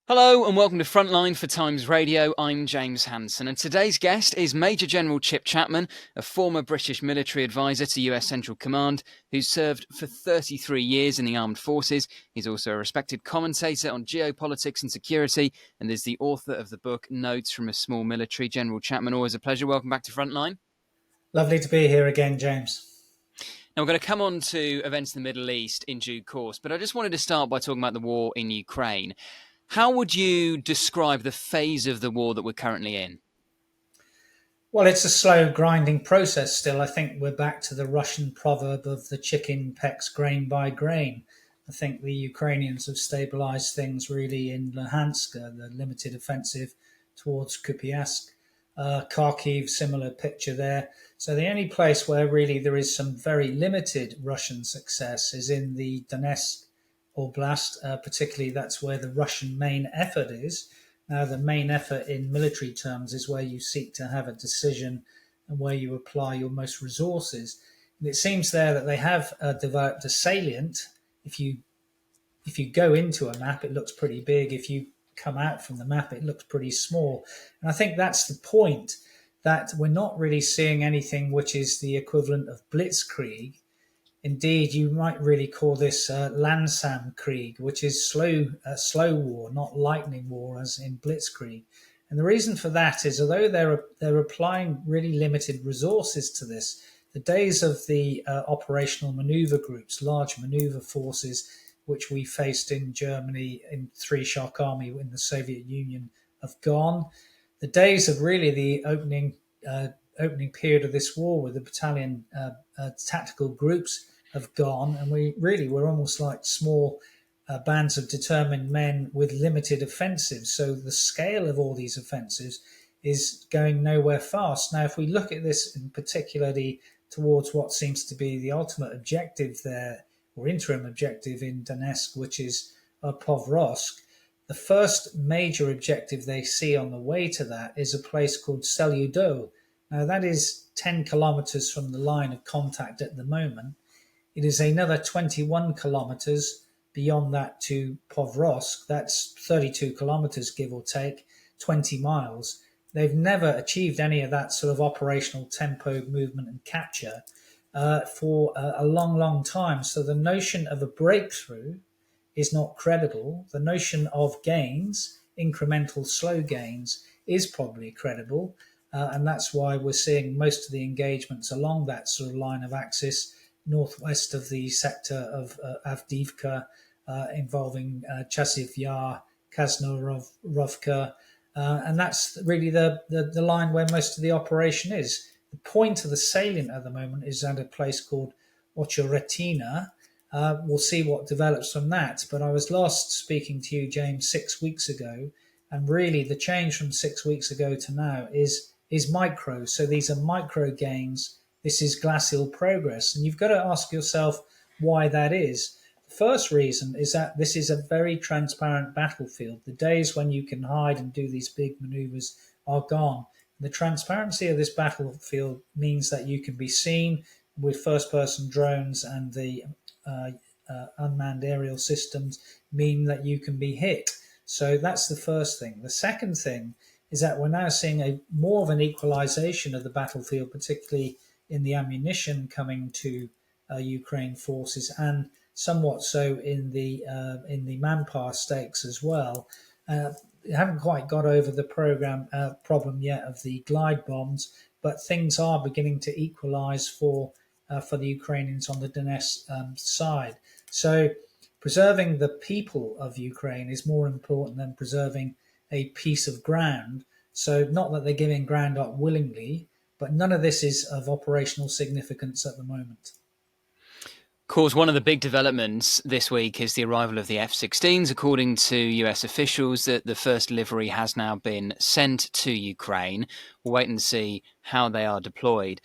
Hello and welcome to Frontline for Times Radio. I'm James Hanson, and today's guest is Major General Chip Chapman, a former British military advisor to US Central Command who's served for 33 years in the armed forces. He's also a respected commentator on geopolitics and security and is the author of the book Notes from a Small Military. General Chapman, always a pleasure. Welcome back to Frontline. Lovely to be here again, James. Now, we're going to come on to events in the Middle East in due course, but I just wanted to start by talking about the war in Ukraine. How would you describe the phase of the war that we're currently in? Well, it's a slow grinding process still. I think we're back to the Russian proverb of the chicken pecks grain by grain. I think the Ukrainians have stabilized things really in Luhansk, the limited offensive towards Kupiansk. Kharkiv, similar picture there. So the only place where really there is some very limited Russian success is in the Donetsk Oblast, particularly that's where the Russian main effort is. Now, the main effort in military terms is where you seek to have a decision and where you apply your most resources. And it seems there that they have developed a salient. If you go into a map, it looks pretty big. If you come out from the map, it looks pretty small. And I think that's the point, that we're not really seeing anything which is the equivalent of blitzkrieg. Indeed, you might really call this Krieg, which is slow war, not lightning war as in blitzkrieg. And the reason for that is, although they're applying really limited resources to this, the days of the operational maneuver groups, large maneuver forces, which we faced in Germany in Three Shock Army in the Soviet Union, have gone. The days of really the opening period of this war with the battalion tactical groups have gone, and we're almost like small bands of determined men with limited offensives. So the scale of all these offensives is going nowhere fast. Now, if we look at this in particularly towards what seems to be the ultimate objective there, or interim objective in Donetsk, which is Povrovsk, the first major objective they see on the way to that is a place called Selyudo. Now, that is 10 kilometers from the line of contact at the moment. It is another 21 kilometers beyond that to Povrovsk. That's 32 kilometers, give or take, 20 miles. They've never achieved any of that sort of operational tempo, movement, and capture for a long, long time. So the notion of a breakthrough is not credible. The notion of gains, incremental, slow gains, is probably credible. And that's why we're seeing most of the engagements along that sort of line of axis, northwest of the sector of Avdiivka, involving Chasiv Yar, Krasnorovka, and that's really the line where most of the operation is. The point of the salient at the moment is at a place called Ochoretina. We'll see what develops from that. But I was last speaking to you, James, 6 weeks ago, and really the change from 6 weeks ago to now is micro. So these are micro gains. This is glacial progress. And you've got to ask yourself why that is. The first reason is that this is a very transparent battlefield. The days when you can hide and do these big maneuvers are gone. The transparency of this battlefield means that you can be seen with first-person drones, and the unmanned aerial systems mean that you can be hit. So that's the first thing. The second thing is that we're now seeing more of an equalization of the battlefield, particularly in the ammunition coming to Ukraine forces, and somewhat so in the manpower stakes as well. We haven't quite got over the problem yet of the glide bombs, but things are beginning to equalize for the Ukrainians on the Donetsk side. So preserving the people of Ukraine is more important than preserving a piece of ground. So not that they're giving ground up willingly, but none of this is of operational significance at the moment. Of course, one of the big developments this week is the arrival of the F-16s. According to US officials, that the first delivery has now been sent to Ukraine. We'll wait and see how they are deployed.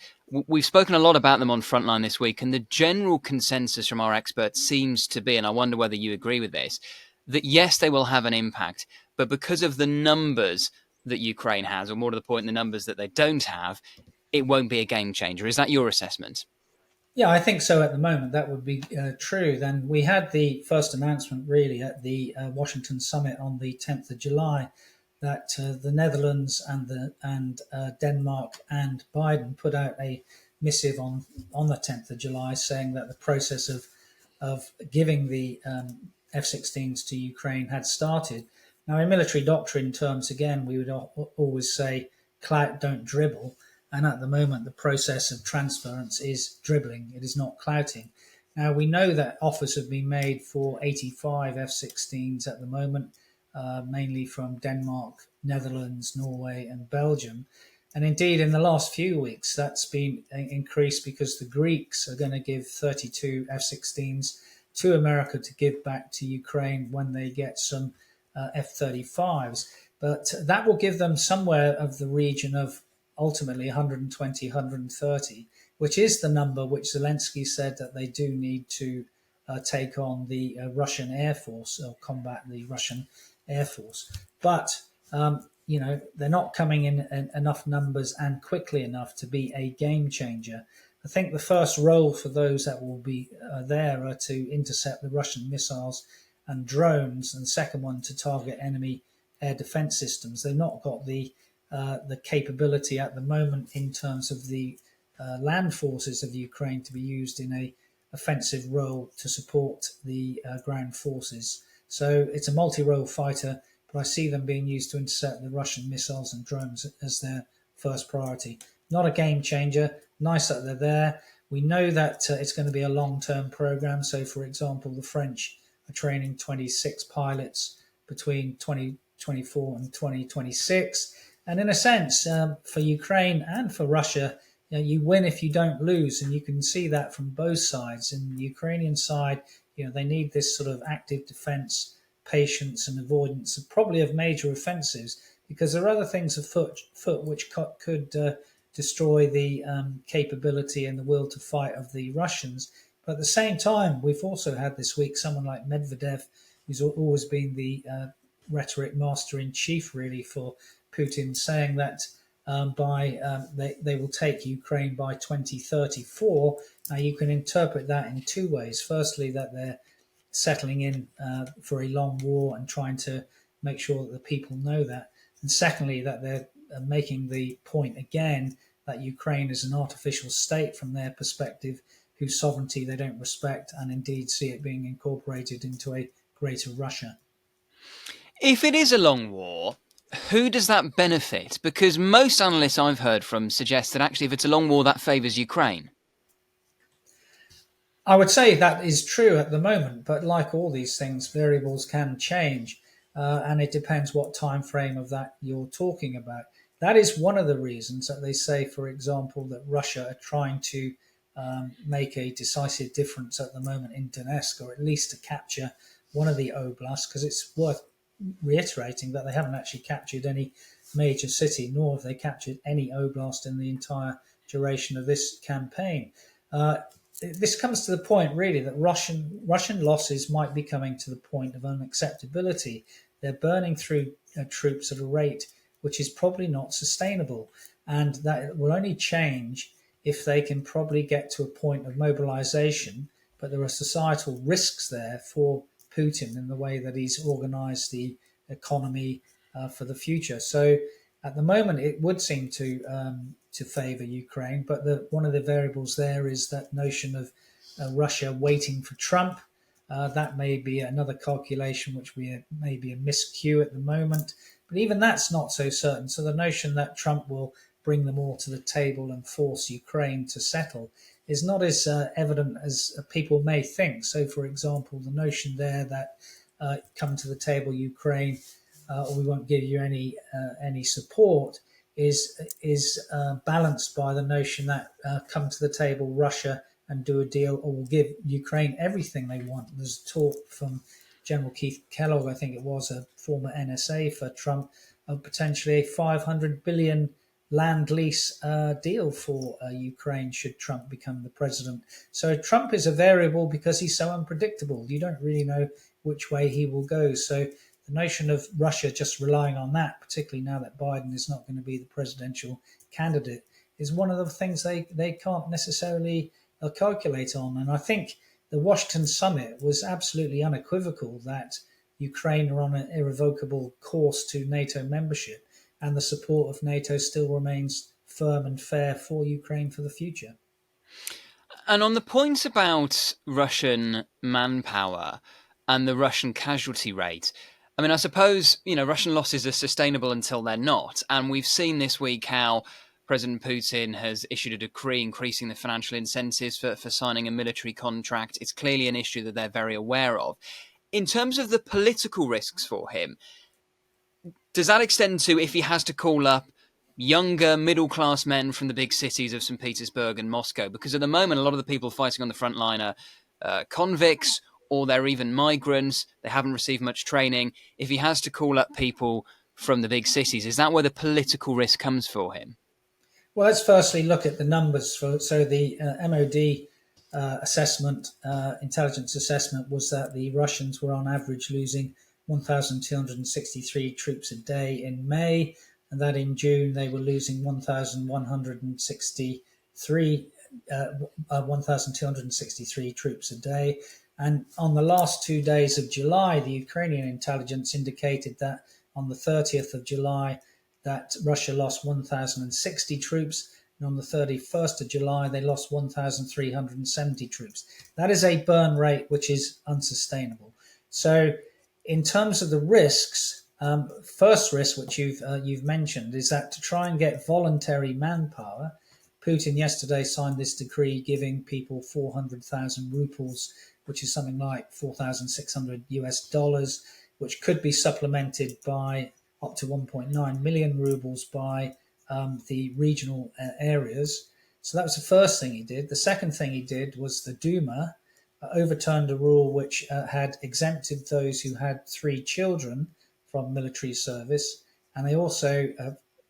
We've spoken a lot about them on Frontline this week, and the general consensus from our experts seems to be, and I wonder whether you agree with this, that yes, they will have an impact, but because of the numbers that Ukraine has, or more to the point, the numbers that they don't have, it won't be a game changer. Is that your assessment? Yeah, I think so at the moment. That would be true. Then we had the first announcement really at the Washington summit on the 10th of July that the Netherlands and Denmark and Biden put out a missive on the 10th of July saying that the process of giving the F-16s to Ukraine had started. Now, in military doctrine terms, again, we would always say clout, don't dribble. And at the moment, the process of transference is dribbling. It is not clouting. Now, we know that offers have been made for 85 F-16s at the moment, mainly from Denmark, Netherlands, Norway, and Belgium. And indeed, in the last few weeks, that's been increased because the Greeks are going to give 32 F-16s to America to give back to Ukraine when they get some F-35s. But that will give them somewhere of the region of ultimately 120, 130, which is the number which Zelensky said that they do need to take on the Russian Air Force or combat the Russian Air Force. But they're not coming in enough numbers and quickly enough to be a game changer. I think the first role for those that will be there are to intercept the Russian missiles and drones, and the second one to target enemy air defense systems. They've not got the capability at the moment in terms of the land forces of Ukraine to be used in a offensive role to support the ground forces. So it's a multi-role fighter, but I see them being used to intercept the Russian missiles and drones as their first priority. Not a game changer. Nice that they're there. We know that it's going to be a long-term program. So, for example, the French are training 26 pilots between 2024 and 2026. And in a sense, for Ukraine and for Russia, you win if you don't lose, and you can see that from both sides. In the Ukrainian side, they need this sort of active defence, patience, and avoidance of probably of major offensives, because there are other things afoot which could destroy the capability and the will to fight of the Russians. But at the same time, we've also had this week someone like Medvedev, who's always been the rhetoric master in chief, really, for Putin, saying that they will take Ukraine by 2034. Now, you can interpret that in two ways. Firstly, that they're settling in for a long war and trying to make sure that the people know that. And secondly, that they're making the point again that Ukraine is an artificial state from their perspective, whose sovereignty they don't respect and indeed see it being incorporated into a greater Russia. If it is a long war, who does that benefit? Because most analysts I've heard from suggest that actually if it's a long war, that favours Ukraine. I would say that is true at the moment, but like all these things, variables can change, and it depends what time frame of that you're talking about. That is one of the reasons that they say, for example, that Russia are trying to make a decisive difference at the moment in Donetsk, or at least to capture one of the oblasts, because it's worth reiterating that they haven't actually captured any major city, nor have they captured any oblast in the entire duration of this campaign. This comes to the point, really, that Russian losses might be coming to the point of unacceptability. They're burning through troops at a rate which is probably not sustainable, and that will only change if they can probably get to a point of mobilization. But there are societal risks there for Putin in the way that he's organized the economy for the future. So at the moment, it would seem to favour Ukraine, but one of the variables there is that notion of Russia waiting for Trump. That may be another calculation which may be a miscue at the moment, but even that's not so certain. So the notion that Trump will bring them all to the table and force Ukraine to settle is not as evident as people may think. So, for example, the notion there that come to the table, Ukraine, or we won't give you any support, is balanced by the notion that come to the table, Russia, and do a deal, or will give Ukraine everything they want. There's talk from General Keith Kellogg, I think it was a former NSA for Trump, of potentially a 500 billion land lease deal for Ukraine should Trump become the president. So Trump is a variable because he's so unpredictable. You don't really know which way he will go. So the notion of Russia just relying on that, particularly now that Biden is not going to be the presidential candidate, is one of the things they can't necessarily calculate on. And I think the Washington summit was absolutely unequivocal that Ukraine are on an irrevocable course to NATO membership, and the support of NATO still remains firm and fair for Ukraine for the future. And on the point about Russian manpower and the Russian casualty rate, I mean, I suppose, Russian losses are sustainable until they're not. And we've seen this week how President Putin has issued a decree increasing the financial incentives for signing a military contract. It's clearly an issue that they're very aware of. In terms of the political risks for him, does that extend to if he has to call up younger middle-class men from the big cities of St. Petersburg and Moscow? Because at the moment, a lot of the people fighting on the front line are convicts, or they're even migrants. They haven't received much training. If he has to call up people from the big cities, is that where the political risk comes for him? Well, let's firstly look at the numbers. So the MOD intelligence assessment, was that the Russians were on average losing 1,263 troops a day in May, and that in June they were losing 1,263 troops a day. And on the last 2 days of July, the Ukrainian intelligence indicated that on the 30th of July, that Russia lost 1,060 troops, and on the 31st of July, they lost 1,370 troops. That is a burn rate which is unsustainable. So, in terms of the risks, first risk, which you've mentioned, is that to try and get voluntary manpower, Putin yesterday signed this decree giving people 400,000 rubles, which is something like 4,600 US dollars, which could be supplemented by up to 1.9 million rubles by the regional areas. So that was the first thing he did. The second thing he did was the Duma overturned a rule which had exempted those who had 3 children from military service, and they also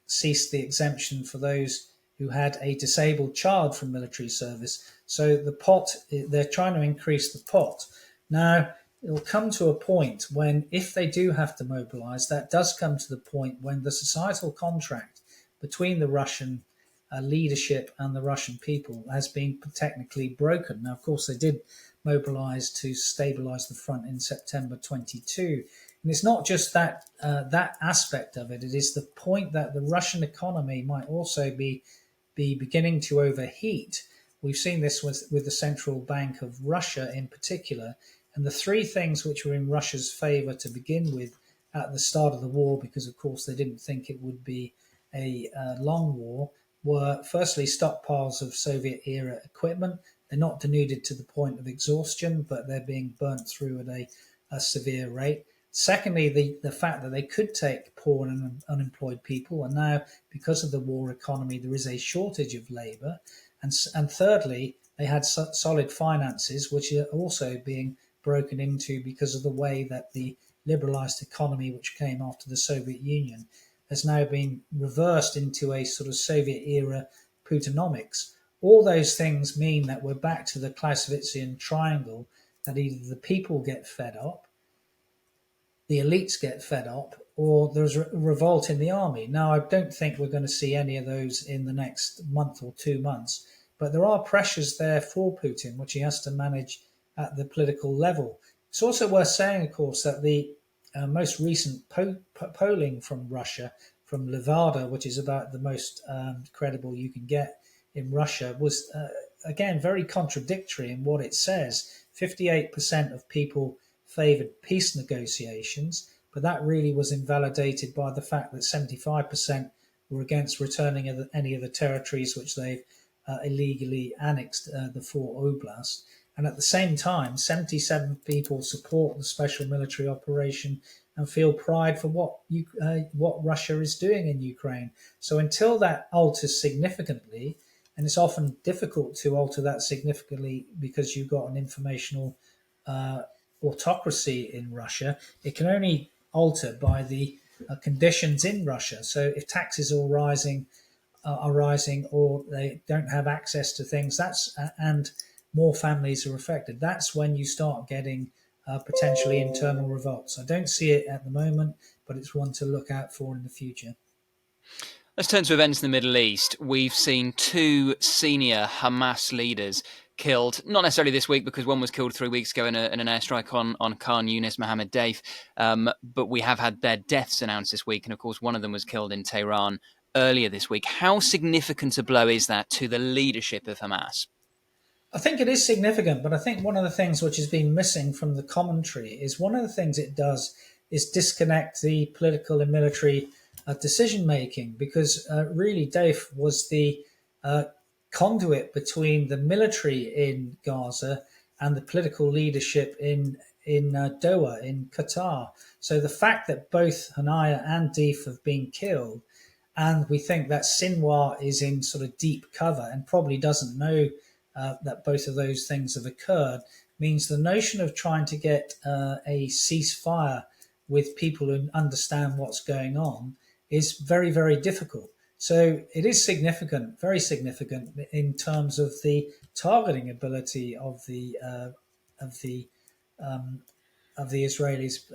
ceased the exemption for those who had a disabled child from military service. So the pot, they're trying to increase the pot. Now, it'll come to a point when, if they do have to mobilize, that does come to the point when the societal contract between the Russian leadership and the Russian people has been technically broken. Now, of course, they did mobilize to stabilize the front in September 22. And it's not just that aspect of it. It is the point that the Russian economy might also be beginning to overheat. We've seen this with the Central Bank of Russia in particular. And the 3 things which were in Russia's favor to begin with at the start of the war, because of course they didn't think it would be a long war, were firstly stockpiles of Soviet-era equipment. They're not denuded to the point of exhaustion, but they're being burnt through at a severe rate. Secondly, the fact that they could take poor and unemployed people, and now, because of the war economy, there is a shortage of labour. And thirdly, they had solid finances, which are also being broken into because of the way that the liberalised economy, which came after the Soviet Union, has now been reversed into a sort of Soviet-era Putinomics. All those things mean that we're back to the Clausewitzian triangle, that either the people get fed up, the elites get fed up, or there's a revolt in the army. Now, I don't think we're going to see any of those in the next month or 2 months, but there are pressures there for Putin, which he has to manage at the political level. It's also worth saying, of course, that the most recent polling from Russia, from Levada, which is about the most credible you can get in Russia, was, again, very contradictory in what it says. 58% of people favoured peace negotiations, but that really was invalidated by the fact that 75% were against returning any of the territories which they've illegally annexed, the 4 oblasts. And at the same time, 77 people support the special military operation and feel pride for what Russia is doing in Ukraine. So until that alters significantly, and it's often difficult to alter that significantly because you've got an informational autocracy in Russia, it can only alter by the conditions in Russia. So if taxes are rising, or they don't have access to things, and more families are affected, that's when you start getting potentially internal revolts. I don't see it at the moment, but it's one to look out for in the future. Let's turn to events in the Middle East. We've seen 2 senior Hamas leaders killed. Not necessarily this week, because one was killed 3 weeks ago in an airstrike on Khan Yunis Mohammed Deif. But we have had their deaths announced this week. And of course, one of them was killed in Tehran earlier this week. How significant a blow is that to the leadership of Hamas? I think it is significant, but I think one of the things which has been missing from the commentary is one of the things it does is disconnect the political and military decision making, because really Dave was the uh, conduit between the military in Gaza and the political leadership in Doha in Qatar. So the fact that both Hanaya and Deif have been killed, and we think that Sinwar is in sort of deep cover and probably doesn't know that both of those things have occurred, means the notion of trying to get a ceasefire with people who understand what's going on is very, very difficult. So it is significant, very significant in terms of the targeting ability of the um, of the Israelis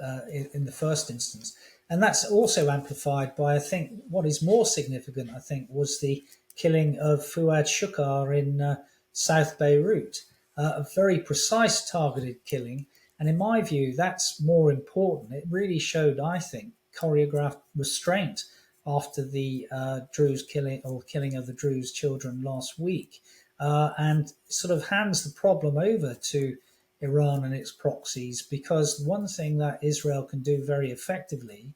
in the first instance. And that's also amplified by, I think, what is more significant, I think, was the killing of Fuad Shukar in South Beirut, a very precise targeted killing. And in my view, that's more important. It really showed, I think, choreographed restraint after the Druze killing of the Druze children last week, and sort of hands the problem over to Iran and its proxies, because one thing that Israel can do very effectively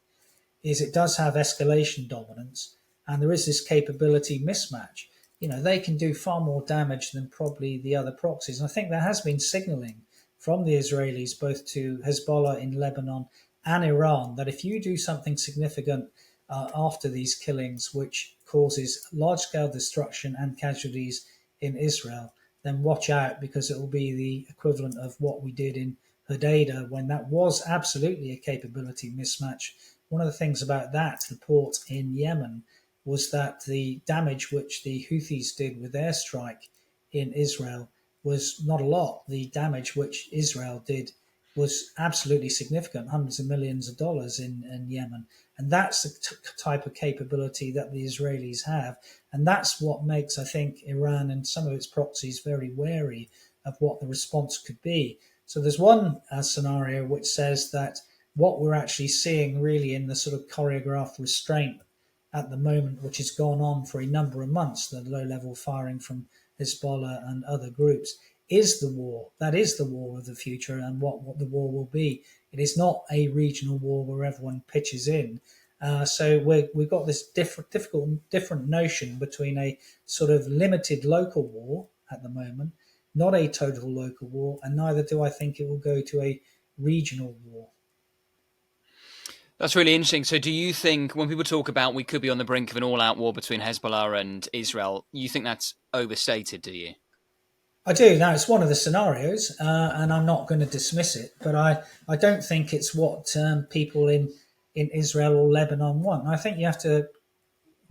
is it does have escalation dominance, and there is this capability mismatch. They can do far more damage than probably the other proxies. And I think there has been signaling from the Israelis, both to Hezbollah in Lebanon and Iran, that if you do something significant after these killings, which causes large scale destruction and casualties in Israel, then watch out, because it will be the equivalent of what we did in Hodeidah, when that was absolutely a capability mismatch. One of the things about that, the port in Yemen, was that the damage which the Houthis did with their strike in Israel was not a lot. The damage which Israel did was absolutely significant, hundreds of millions of dollars in Yemen. And that's the type of capability that the Israelis have. And that's what makes, I think, Iran and some of its proxies very wary of what the response could be. So there's one scenario which says that what we're actually seeing really in the sort of choreographed restraint at the moment, which has gone on for a number of months, the low-level firing from Hezbollah and other groups, is the war. That is the war of the future, and what the war will be. It is not a regional war where everyone pitches in. So we've got this different notion between a sort of limited local war at the moment, not a total local war, and neither do I think it will go to a regional war. That's really interesting. So, do you think when people talk about we could be on the brink of an all-out war between Hezbollah and Israel, you think that's overstated? Do you? I do. Now, it's one of the scenarios, and I'm not going to dismiss it, but I don't think it's what people in Israel or Lebanon want. And I think you have to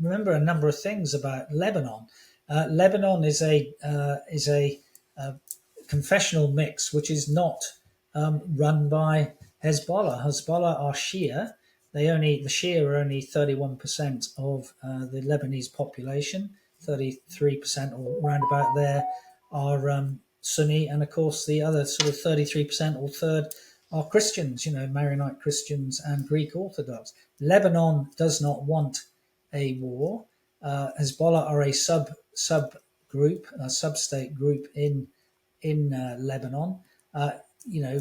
remember a number of things about Lebanon. Lebanon is a confessional mix which is not run by Hezbollah. Hezbollah are Shia. The Shia are only 31% of the Lebanese population. 33% or round about there are Sunni, and of course the other sort of 33% or third are Christians. Maronite Christians and Greek Orthodox. Lebanon does not want a war. Hezbollah are a subgroup, a sub-state group in Lebanon.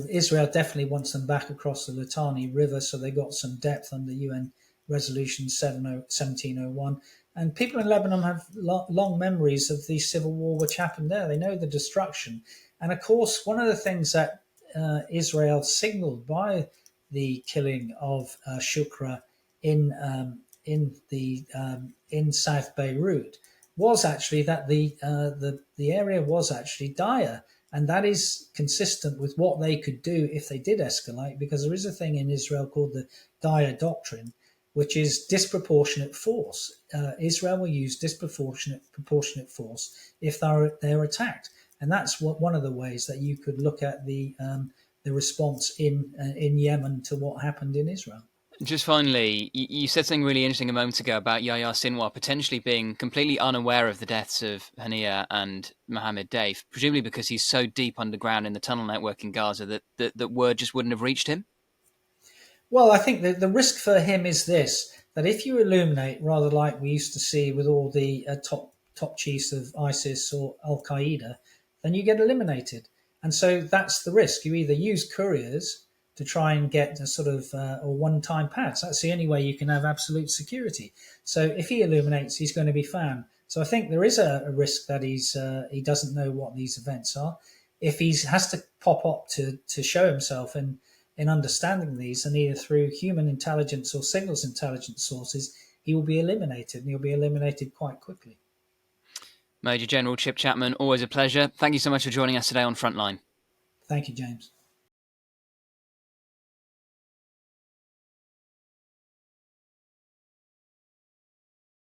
Israel definitely wants them back across the Litani River, so they got some depth under UN Resolution 1701. And people in Lebanon have long memories of the civil war which happened there. They know the destruction. And of course, one of the things that Israel signaled by the killing of Shukra in South Beirut was actually that the area was actually dire, and that is consistent with what they could do if they did escalate, because there is a thing in Israel called the dire doctrine, which is disproportionate force. Israel will use proportionate force if they're attacked, and that's one of the ways that you could look at the response in Yemen to what happened in Israel. Just finally, you said something really interesting a moment ago about Yahya Sinwar potentially being completely unaware of the deaths of Hania and Mohammed Dave, presumably because he's so deep underground in the tunnel network in Gaza that word just wouldn't have reached him. Well, I think the risk for him is this: that if you illuminate, rather like we used to see with all the top chiefs of ISIS or Al Qaeda, then you get eliminated. And so that's the risk. You either use couriers to try and get a sort of or one-time pads. That's the only way you can have absolute security. So if he illuminates, he's going to be found. So I think there is a risk that he doesn't know what these events are. If he has to pop up to show himself and in understanding these, and either through human intelligence or signals intelligence sources, he will be eliminated, and he'll be eliminated quite quickly. Major General Chip Chapman, always a pleasure. Thank you so much for joining us today on Frontline. Thank you, James.